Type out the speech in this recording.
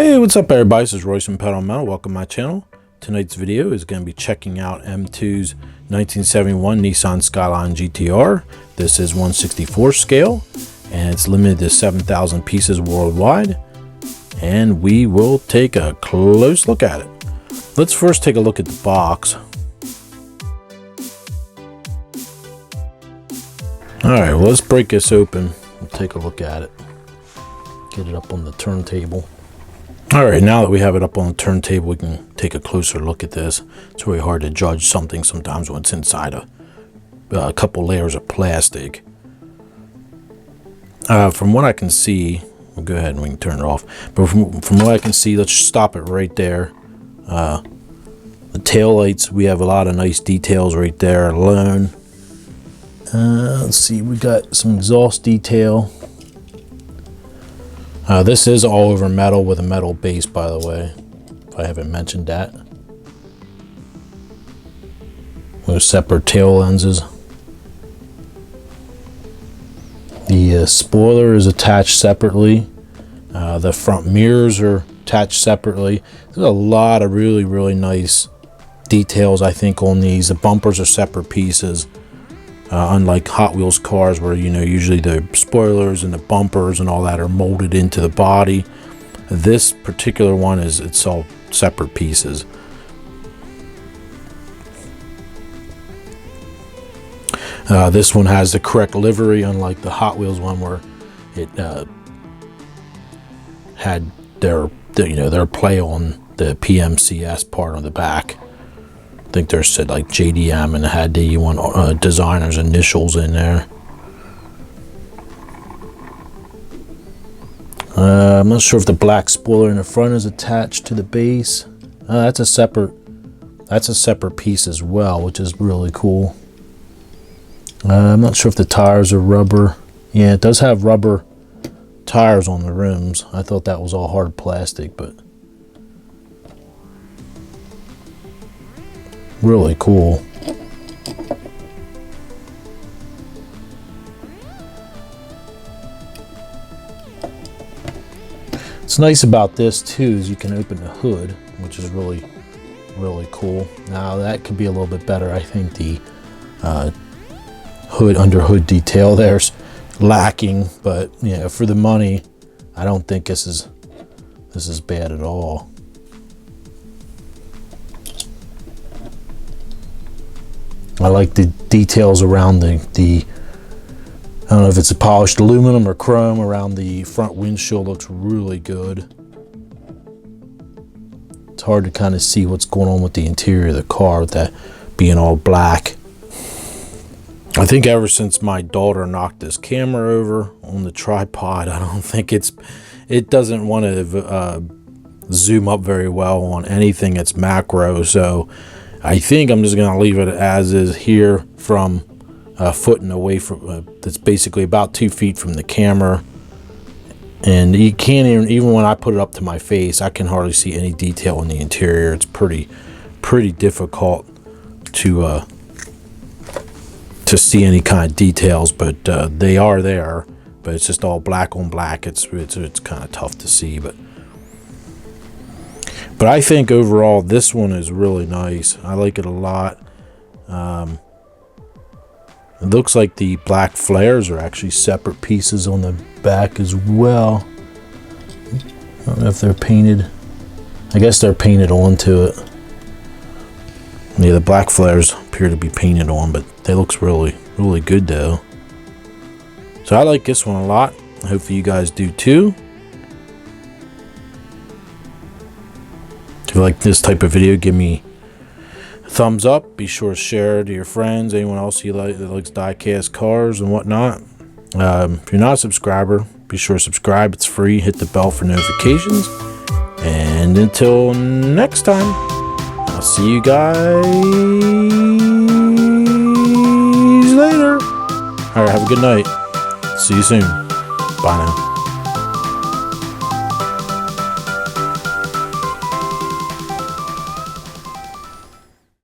Hey, what's up everybody? This is Royce from Pedal Metal. Welcome to my channel. Tonight's video is going to be checking out M2's 1971 Nissan Skyline GTR. This is 1/64 scale and it's limited to 7,000 pieces worldwide. And we will take a close look at it. Let's first take a look at the box. Alright, well, let's break this open and take a look at it. Get it up on the turntable. Alright, now that we have it up on the turntable, we can take a closer look at this. It's really hard to judge something sometimes when it's inside a couple layers of plastic. From what I can see, we'll go ahead and we can turn it off. But from what I can see, let's stop it right there. The tail lights, we have a lot of nice details right there alone. Let's see, we got some exhaust detail. This is all over metal with a metal base, by the way, if I haven't mentioned that. With separate tail lenses. The spoiler is attached separately. The front mirrors are attached separately. There's a lot of really nice details, I think, on these. The bumpers are separate pieces. Unlike Hot Wheels cars where, you know, usually the spoilers and the bumpers and all that are molded into the body. This particular one it's all separate pieces. This one has the correct livery, unlike the Hot Wheels one where it had their play on the PMCS part on the back. I think there said like JDM and it had the designer's initials in there. I'm not sure if the black spoiler in the front is attached to the base. That's a separate piece as well, which is really cool. I'm not sure if the tires are rubber. Yeah, it does have rubber tires on the rims. I thought that was all hard plastic, but really cool. What's nice about this too is you can open the hood, which is really cool. Now that could be a little bit better. I think the under hood detail there's lacking, but yeah, for the money, I don't think this is bad at all. I like the details around the I don't know if it's a polished aluminum or chrome around the front windshield. Looks really good. It's hard to kind of see what's going on with the interior of the car with that being all black. I think ever since my daughter knocked this camera over on the tripod, I don't think it doesn't want to zoom up very well on anything that's macro, so I think I'm just going to leave it as is here from a foot and away from that's basically about 2 feet from the camera. And you can't even when I put it up to my face, I can hardly see any detail in the interior. It's pretty difficult to see any kind of details, but they are there. But it's just all black on black. It's kind of tough to see, but I think overall this one is really nice. I like it a lot. It looks like the black flares are actually separate pieces on the back as well. I don't know if they're painted. I guess they're painted onto it. Yeah, the black flares appear to be painted on, but they looks really good though. So I like this one a lot. Hopefully you guys do too. If you like this type of video, give me a thumbs up. Be sure to share it to your friends, anyone else you like that likes die-cast cars and whatnot. If you're not a subscriber, be sure to subscribe. It's free. Hit the bell for notifications. And until next time, I'll see you guys later. All right, have a good night. See you soon. Bye now.